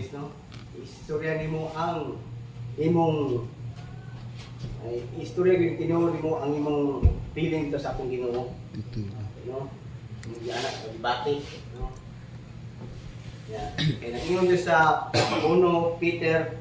is no. Istorya nimo ang imong istorya gyud tinuod nimo ang imong feeling to sa akong Ginoo. No? Hindi anak sa debate, no? Yeah. Kaya nag-ingon din sa 1 Peter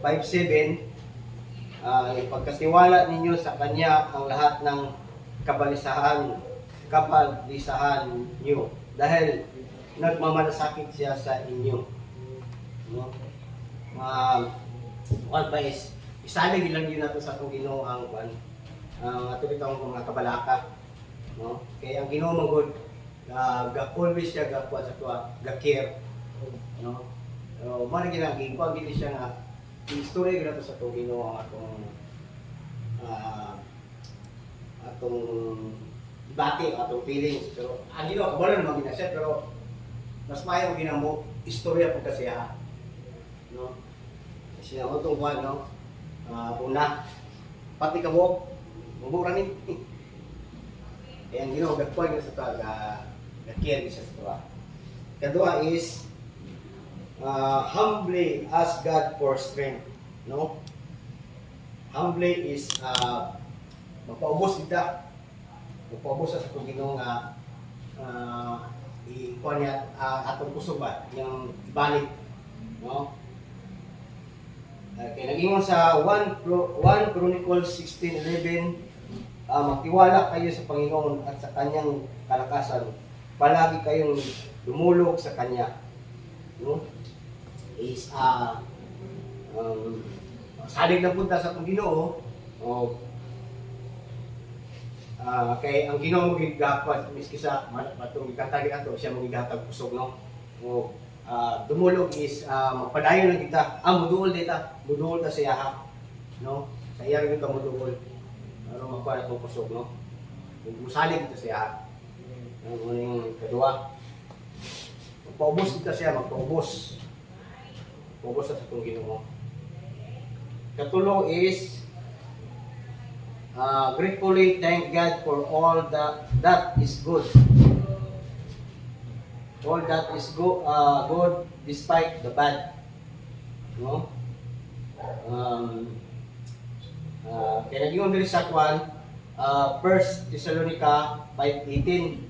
5:7, ipagkatiwala ninyo sa Kanya ang lahat ng kabalisahan niyo dahil nagmamalasakit siya sa inyo. No? Pa is isalig lang yun nato sa itong Ginoo ang ato itong mga kabalaka. No? Kaya ang Ginoo magod always siya gakuha sa tuwa, ga-care. No? So, mara ginagin ko, ang gini siya nga, i-story nato sa itong Ginoo ang atong debate, atong feelings. Pero ang Ginoo, kabalo naman gina siya, pero mas mayo ginamo istorya po kasi no? Kasi ako itong buwan, no? Una, pati kabok, mabura ni. Kaya ang Ginoo, gagpuan niya sa ito, gag-care siya sa ito. Kadua is, humbly ask God for strength. No? Humbly is, mapaubos kita. Mapaubos sa itong Ginoo nga, ikuha niya atong kusog ba, yung ibalik. No? Okay, nag-ingon sa 1 Chronicles 16:11, magtiwala kayo sa Panginoon at sa Kanyang kalakasan. Palagi kayong lumulog sa Kanya. No? Is, salig na punta sa itong Ginoo, kay ang Ginoo mo gigapad miski sa matong ikatagi ato siya mo gigatag pusog, no? Dumulog is magpadayon lang kita. Muduol ta sa iya, no? Sa iya rin kita muduol. Pero magkuha itong pusog, no? Musalig kita sa iya. Ang uning kadua, magpaubos kita siya, magpaubos. Paubos sa itong Ginoo. Katulo is gratefully thank God for all that is good. All that is good despite the bad. No? Kaya nag-iwan din sa 1 Thessalonica 5:18.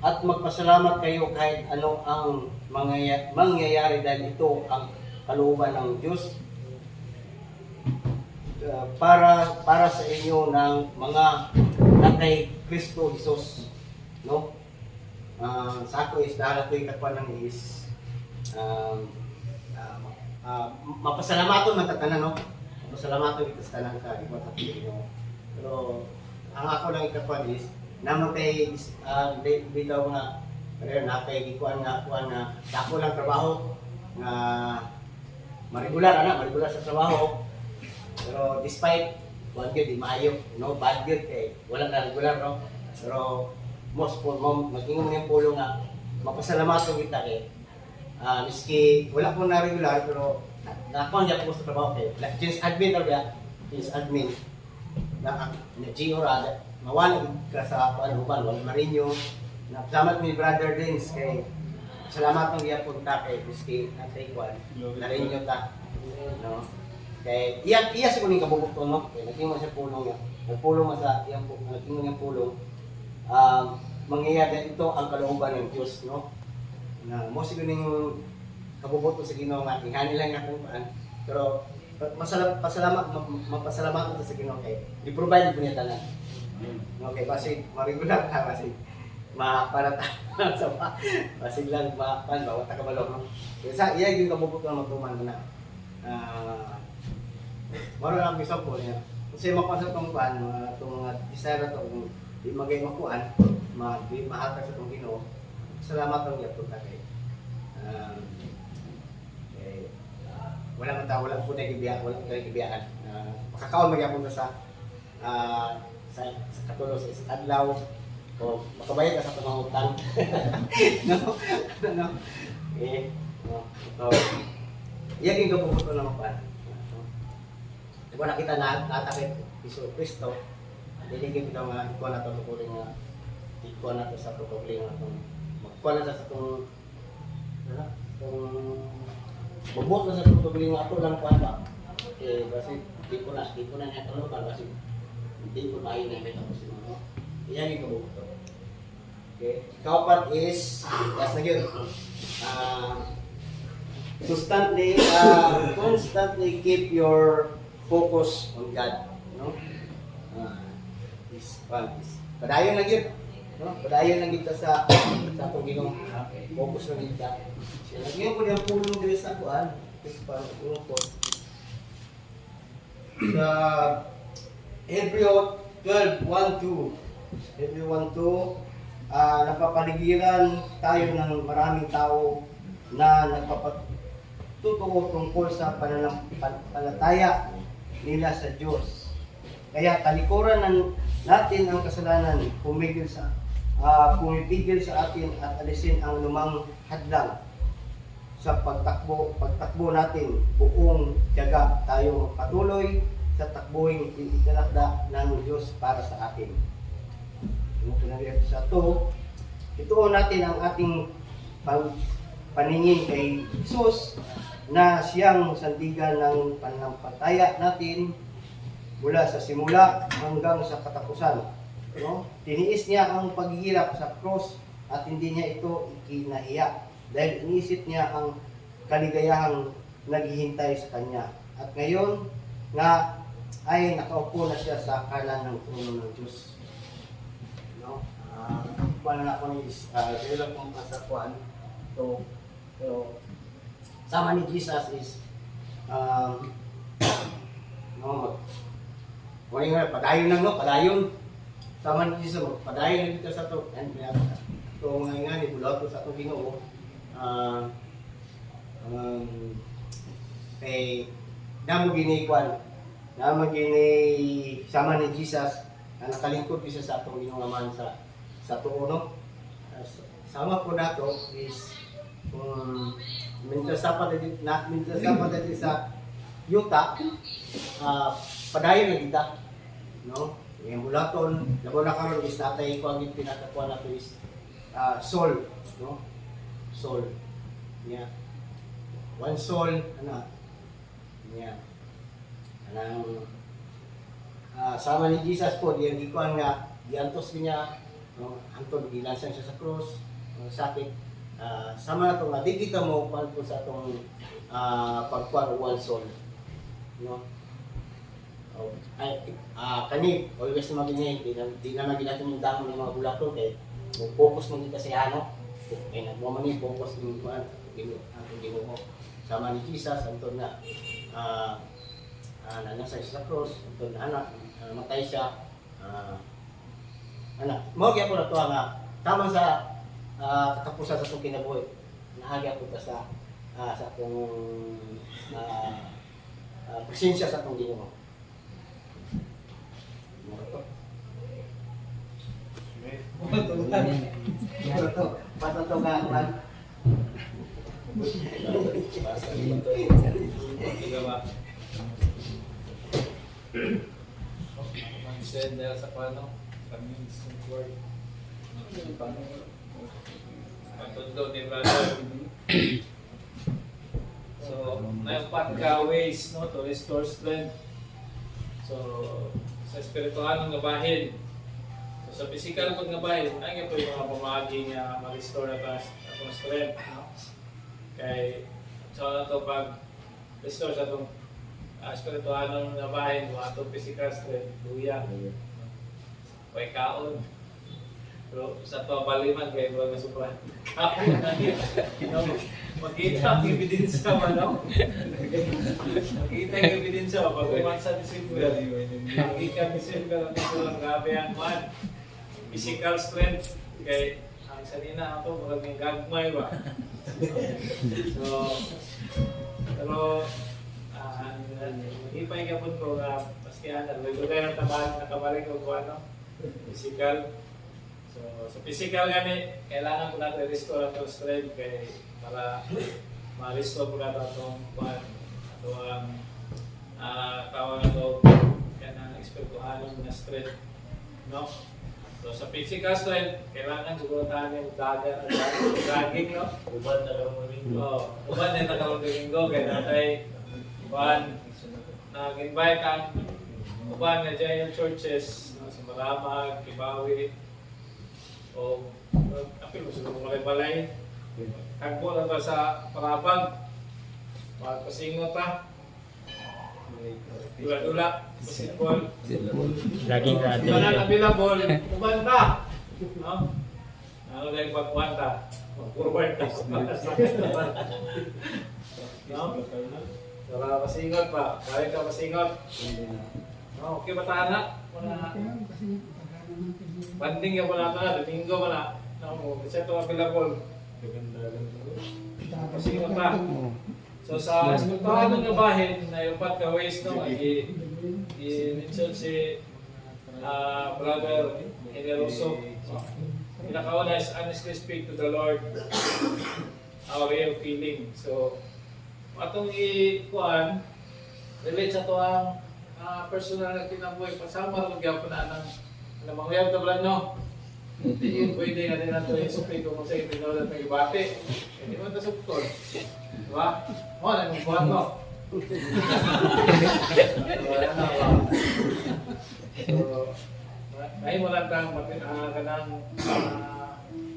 At magpasalamat kayo kahit ano ang mangyayari dahil ito ang kalooban ng Diyos para sa inyo ng mga kay Kristo Jesus. No? Sa ako is dahil ito ikatwa ng is mapasalamaton man tatanan, no? Mapasalamaton ito sa tanan sa iba sa Pilipinas. Pero ang ako lang ikatwa is namatay bitaw nga pero nakay gikuan nga dako lang trabaho nga marigular sa trabaho. Pero despite one good di maayo, no, bad good kay wala na regular, no. Pero most po mag-ingon ng pulong nga mapasalamaton kita kay miski wala po na regular pero nakuha niya po sa trabaho kay change admin or is admin na GO ra mawala ka sa panuban wala marinyo na salamat mi brother Dins kay salamat ng iya punta kay miski atay kwan narinyo ta, no. Kay iya sa kuning kabubok to, no. Kay naging mo sa pulong niya. Nagpulong mo sa iyang naging yung pulong. Mangyayari ito ang kalooban ng Diyos, no. Na mo sa kuning kabubok to sa Ginoo nga ingani lang atong paan. Pero mapasalamat ko sa Ginoo kay i-provide po niya tanan. Okay, basi marigular ka basi maparata sa basi lang mapan bawat ka balog, no. Kaya sa iya yung kabubok to magtuman na. Maro lang bisa po niya. Kasi makuha tong pan, itong mga desire to, di magay makuan, mahatag sa itong Ginoo. Salamat ang iya po kay. Wala po na ibiyaan. Makakaon magyapon sa katulo sa adlaw o makabayad ka sa pangutang. No. Iya ging gabukot na mapan. Kung nakita natakit Iso Kristo, diligid kita nga ikuha na ito tukuling nga ikuha na ito sa tukuling nga magkuha na sa itong bubot na sa tutuloy nga ako lang pa ba. Eh, kasi di ko na niya kalupan kasi hindi ko mainimit ako sa mga. Iyan yung kabuto. Okay. Kaupat is, last na yun. Constantly keep your focus on God. No? This one is, padayon lang yun. No? Padayon lang dito sa atong Ginoo. Focus lang dito. Lagyan ko yung pulong dito sa kuan. Ito pa pulong ko. Sa Hebreo 12:1-2. Hebreo 1:2, napapaligiran tayo ng maraming tao na nagpapatutuo tungkol sa pananampalataya nila sa Diyos. Kaya talikuran natin ang kasalanan, pumipigil sa atin at alisin ang lumang hadlang sa pagtakbo natin. Buong tiyaga tayo patuloy sa takbuhin itinakda ng Diyos para sa atin. Sa ituon natin ang ating paningin kay Jesus na siyang sandigan ng pananampalataya natin mula sa simula hanggang sa katapusan. No? Tiniis niya ang paghihirap sa cross at hindi niya ito ikinahiya dahil iniisip niya ang kaligayahang naghihintay sa kanya. At ngayon nga ay nakaupo na siya sa kanan ng trono ng Diyos. No? Wala na ako is lang kung masakuan. So, pero sama ni Jesus is padayon lang, no? Padayon. Sama ni Jesus, padayon lang dito sa to. And ito nga ni bulat sa itong Ginoo. Kay namo gini sama ni Jesus na nakalingkod isa sa atong Ginoo man sa tuo, no? Sama po nato is minta sa sa yuta padayon na kita, no? Yung bulaton labo na karon is natay ko ang pinakakuha nato is soul, no? Soul niya, one soul niya anang sama ni Jesus po diyan gikuan nga diantos niya, no? Antod gilansan siya sa cross sakit. Sama na ito nga di kita mo kuan po sa atong pagkuan one soul, no? Kani always na magini di na maginato yung damo ng mga bulaton kay focus mo kita sa ano kay nagmamani focus din kuan atong Ginoo sama ni Jesus antod na nanasa siya sa cross antod na anak matay siya mo gyud ko na to nga tama sa katapusan sa itong kinabuhi nahagya ko ta sa atong presensya sa atong Ginoo. Patutungan Send sa paano? Kami sa word. Patundo ni brother. So, may upat ka ways, no, to restore strength. So, sa spiritual ng gabahin. So, sa physical pag gabahin, ay nga po yung mga pamagi nga ma-restore na atong strength. No? Kay, so na ito pag restore sa itong spiritual ng gabahin, mga itong physical strength, luya. Huwag kaon. Pero sa ito baliman, kaya mga supra. Ako na yun. Makita ang ebidensya mo, no? Makita ang ebidensya mo. Pag umansa ni Silver, makita ni Silver ang ito ang grabe ang man. Physical strength. Kaya ang sanina ako, maraming gagmay ba? So, pero, ipay ka po ko nga, maski anak, may gulay ng tabahan, nakabalik ko kung ano, physical. So, sa physical gani, kailangan ko natin restore ang strength kay para ma-restore ko natin itong kuhan. Ito ang tawag ito, kaya na espiritualong na strength. No? So sa physical strength, kailangan siguro tayo yung jogging, no? Uban na lang mo rin. Oo, uban na tagalog linggo, kaya natay uban, nag-invite ang uban nga dyan yung churches, no? Sa Maramag, Kibawi, o apil mo siguro malay-balay. Tagbo na ba sa Parabag, magpasingot pa, dula-dula, basketball. Laging natin. Ito na available, uban ta. No? Ano na yung pagkuhan ta? Forward ta. No? Para masingot pa. Balik ka masingot. No, okay ba tahan na? Banding ka pa natin na. Domingo pa na. No, kasi ito available. Masingot pa. So sa paano nga bahin na yung pat ka ways no, i-mention si Brother Generoso. Pinakauna is honestly speak to the Lord our real feeling. So atong i-kuan relate sa to ang personal na kinabuhi pasama ro gyapon na ng mga yab tablan no. Hindi yun pwede nga din nato i-speak kung sa ipinolat ng ibate. Hindi mo ito subtol. Diba? Mo na yung buhat mo. So, may mo lang kang kanang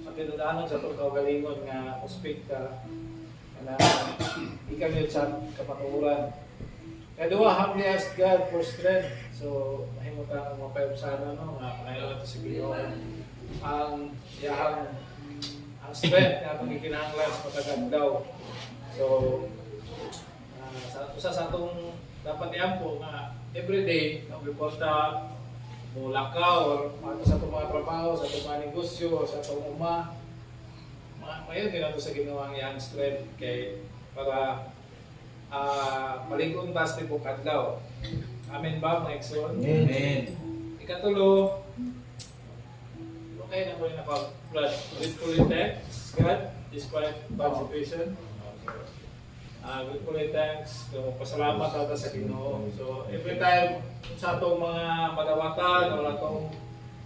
matinudanon sa pagkagalingon nga uspik ka na ikaw yun sa kapaturan. Kaya duwa, humbly ask God for strength. So, mahimo kang mapayap sana no, nga pangailangan ito sa Ginoo. Ang strength na itong ikinahanglan sa matagad daw. So, sa atong dapat iampo nga everyday, nagreporta mulakaw or sa itong mga trabaho, sa itong mga negosyo, sa itong mayon din nato sa ginawang iyang strength kay para malingon tas ni Bukadlaw. Amen ba mga igsoon? Amen. Ikatulo, okay na po yung naka-flood. Gratefully thanks God despite bad situation. Gratefully thanks. So, pasalamat natin sa Ginoo. So, every time sa itong mga madawatan o itong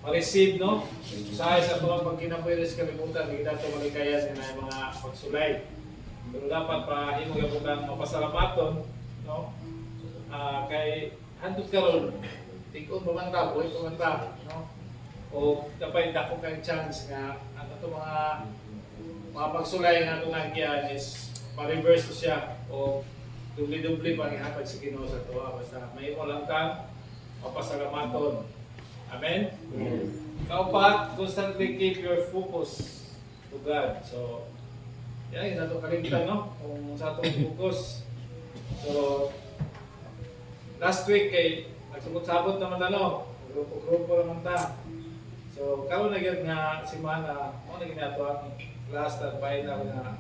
ma-receive, no? Sa itong pagkinapuilis kalimutan, hindi natin maligaya na yung mga pagsulay. Pero dapat pa himo gabutan mapasalamaton, no? Kay handot karon tig-on pamanta, buhay pamanta, no? O dapat dako kay chance nga ano to mga pagsulay nga itong nagyan is ma-reverse to siya o dubli-dubli pa ihatag sa Ginoo sa tuwa. Basta may mo lang kang mapasalamaton. Amen? Kaupat, constantly keep your focus to God. So, yan yung natong kalimtan, no? Kung sa itong focus. So, last week kay nagsabot-sabot naman ano, grupo-grupo naman ta. So, karon na gyud nga semana, mo na ginato ang last at final nga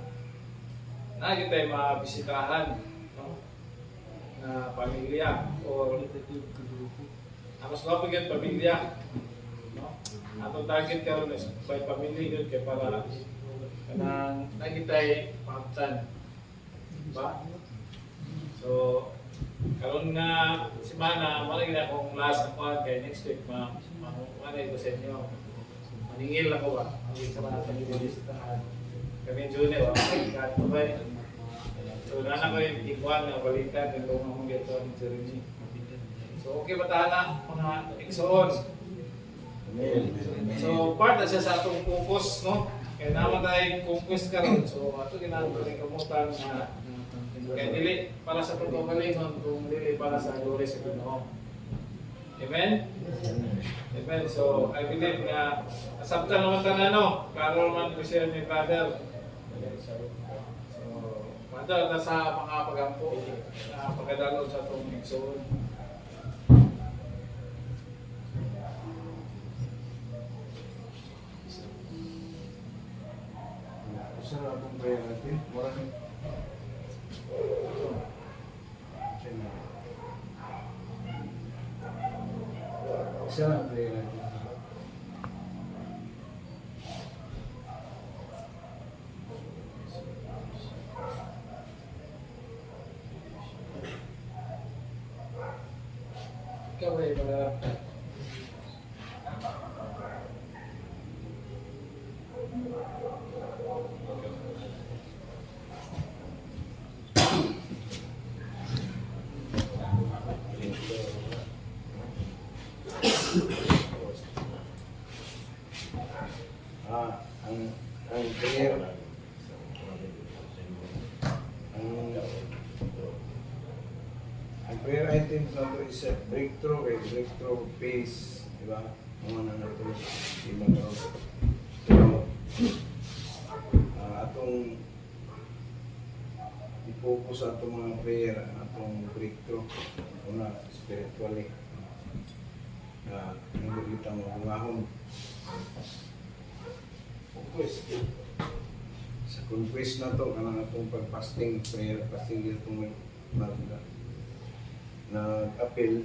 na tayo mabisitahan, no? Na pamilya or mas mapagyan pamilya, no? Atong target karon is by family gyud kay para kanang nagitay pangabtan, ba? So karon nga semana mo na akong last na kay next week manay ko sa inyo. Maningil ako ba? Ang sa mga pamilya kami June kahit ba? So nana ko yung tigwan na balikan ng mga mga ito ni Jeremy. So okay ba tahan mga igsoon? So part na siya sa atong focus, no? Kaya naman tayong focus karon. So ato ginagawa rin kamutan na kaya dili para sa pagkakalingon kung dili para sa glory sa Ginoo. Amen? Amen. So I believe na asabtan naman tanan no? Karon man ko share ni Father. So Father na sa mga pagampo na pagkadalog sa atong igsoon. Usa na itong prayer natin. Maraming usa na ang prayer natin. Ikaw ay mga ang prayer, ang prayer items na ito is breakthrough, breakthrough pace, di ba? Mga na ito, di magkaroon. Pero, atong i-focus sa atong mga prayer, atong breakthrough, una, spiritually, na hindi kita mabungahon. Focus. Sa conquest na to, kanang atong pag-fasting, prayer, fasting dito itong nag-appeal,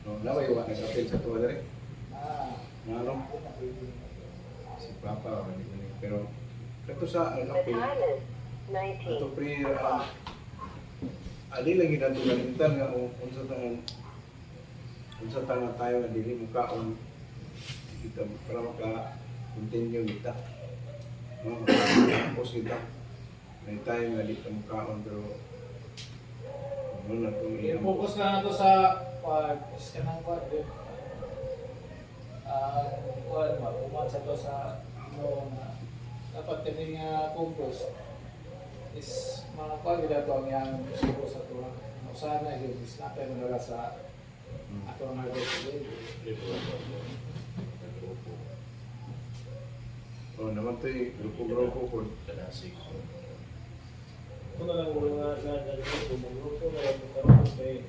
no, nawaiwa, nag-appeal sa tuwa rin. Na ano? Si Papa, pero ito sa nag-appeal, ito prayer, ali lagi na ito galintan nga unsa tangan tayo nga dili mo kaon kita para maka-continue kita. No, tapos kita. May tayo nga dito mo kaon pero ano na itong I-focus na nato sa is kanang quad din. Kuan sa to sa no na dapat kini nga compost is mga kuan gila to ang yang siguro sa to. Sana yung is natin nila sa ato ang harvest day. Oh, naman ito'y grupo-grupo po. Kung lang mga gagawin ko, bumulong ko, kaya magkaroon kay